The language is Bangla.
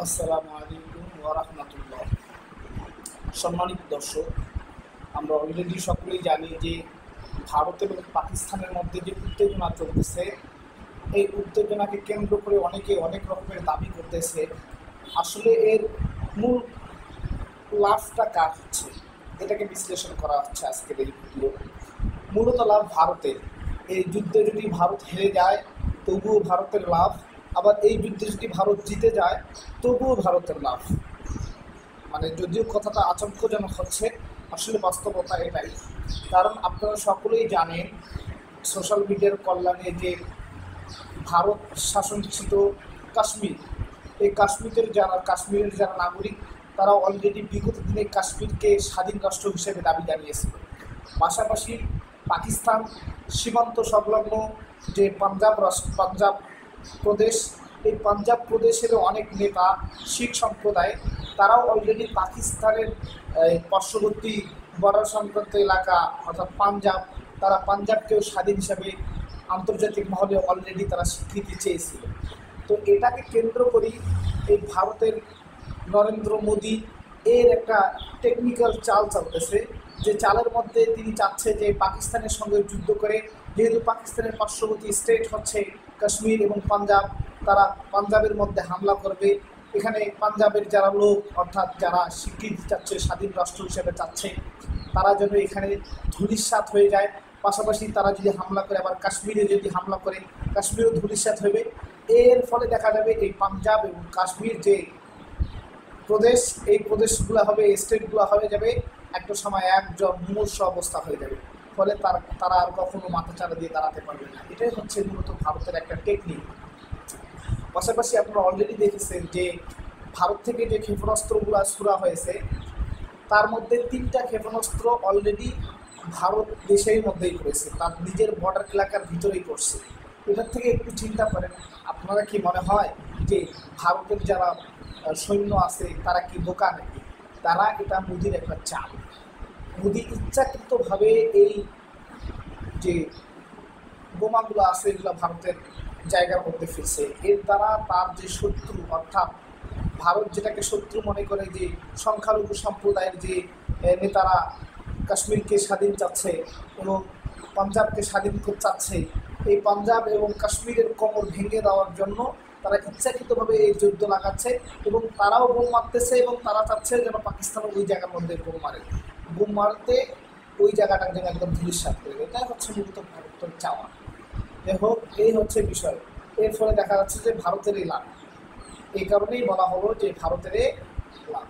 আসসালামু আলাইকুম ওয়া রাহমাতুল্লাহ। সম্মানিত দর্শক, আমরা অলরেডি সকলেই জানি যে ভারত এবং পাকিস্তানের মধ্যে যে উত্তেজনা চলতেছে, এই উত্তেজনাকে কেন্দ্র করে অনেকে অনেক রকমের দাবি করতেছে। আসলে এর মূল লাভটা কার হচ্ছে, এটাকে বিশ্লেষণ করা হচ্ছে আজকের এই ভিডিও। মূলত লাভ ভারতের। এই যুদ্ধে যদি ভারত হেরে যায় তবুও ভারতের লাভ, আবার এই যুদ্ধে যদি ভারত জিতে যায় তবুও ভারতের লাভ। মানে যদিও কথাটা আচমকজনক হচ্ছে, আসলে বাস্তবতা এটাই। কারণ আপনারা সকলেই জানেন সোশ্যাল মিডিয়ার কল্যাণে যে ভারত শাসনকৃত কাশ্মীর, এই কাশ্মীরের যারা নাগরিক, তারা অলরেডি বিগত দিনে কাশ্মীরকে স্বাধীন রাষ্ট্র হিসেবে দাবি জানিয়েছিল। পাশাপাশি পাকিস্তান সীমান্ত সংলগ্ন যে পাঞ্জাব প্রদেশ, এই পাঞ্জাব প্রদেশেরও অনেক নেতা শিখ সম্প্রদায়, তারাও অলরেডি পাকিস্তানের পার্শ্ববর্তী বর্ডার সংক্রান্ত এলাকা অর্থাৎ পাঞ্জাব, তারা পাঞ্জাবকেও স্বাধীন হিসাবে আন্তর্জাতিক মহলে অলরেডি তারা স্বীকৃতি চেয়েছিল। তো এটাকে কেন্দ্র করেই এই ভারতের নরেন্দ্র মোদী এর একটা টেকনিক্যাল চাল চলতেছে, যে চালের মধ্যে তিনি চাচ্ছে যে পাকিস্তানের সঙ্গে যুদ্ধ করে, যেহেতু পাকিস্তানের পার্শ্ববর্তী স্টেট হচ্ছে কাশ্মীর এবং পাঞ্জাব, তারা পাঞ্জাবের মধ্যে হামলা করবে। এখানে পাঞ্জাবের যারা লোক অর্থাৎ যারা স্বীকৃতি চাচ্ছে, স্বাধীন রাষ্ট্র হিসেবে চাচ্ছে, তারা যেন এখানে ধূলিসাৎ হয়ে যায়। পাশাপাশি তারা যদি হামলা করে, আবার কাশ্মীরে যদি হামলা করে, কাশ্মীরও ধূলিসাৎ হবে। এর ফলে দেখা যাবে এই পাঞ্জাব এবং কাশ্মীর যে প্রদেশ, এই প্রদেশগুলো হবে, স্টেটগুলো হয়ে যাবে একটা সময় একজন মুমূর্ষ অবস্থা হয়ে যাবে। ফলে তারা আর কখনো মাথাচাড়া দিয়ে দাঁড়াতে পারবে না। এটাই হচ্ছে মূলত ভারতের একটা টেকনিক। পাশাপাশি আপনারা অলরেডি দেখেছেন যে ভারত থেকে যে ক্ষেপণাস্ত্রগুলো ছোড়া হয়েছে, তার মধ্যে 3টা ক্ষেপণাস্ত্র অলরেডি ভারত দেশের মধ্যেই করেছে, তার নিজের বর্ডার এলাকার ভিতরেই করছে। এটার থেকে একটু চিন্তা করেন, আপনারা কি মনে হয় যে ভারতের যারা সৈন্য আছে তারা কি বোকা নাকি? তারা এটা মোদির একটা চাল। মোদি ইচ্ছাকৃতভাবে এই যে বোমাগুলো আছে এগুলো ভারতের জায়গার মধ্যে ফিরছে। এর দ্বারা তার যে শত্রু অর্থাৎ ভারত যেটাকে শত্রু মনে করে, যে সংখ্যালঘু সম্প্রদায়ের যে নেতারা কাশ্মীরকে স্বাধীন চাচ্ছে এবং পাঞ্জাবকে স্বাধীন করতে চাচ্ছে, এই পাঞ্জাব এবং কাশ্মীরের কোমর ভেঙে দেওয়ার জন্য তারা ইচ্ছাকৃতভাবে এই যুদ্ধ লাগাচ্ছে এবং তারাও বোম মারতেছে এবং তারা চাচ্ছে যেন পাকিস্তানও ওই জায়গার মধ্যে বোম মারে। বোম মারতে ওই জায়গাটা যেন একদম ধূলিসাৎ করে দেয়। এটাই হচ্ছে মূলত ভারতের চাওয়া। যাই হোক, এই হচ্ছে বিষয়। এর ফলে দেখা যাচ্ছে যে ভারতেরই লাভ। এই কারণেই বলা হলো যে ভারতের লাভ।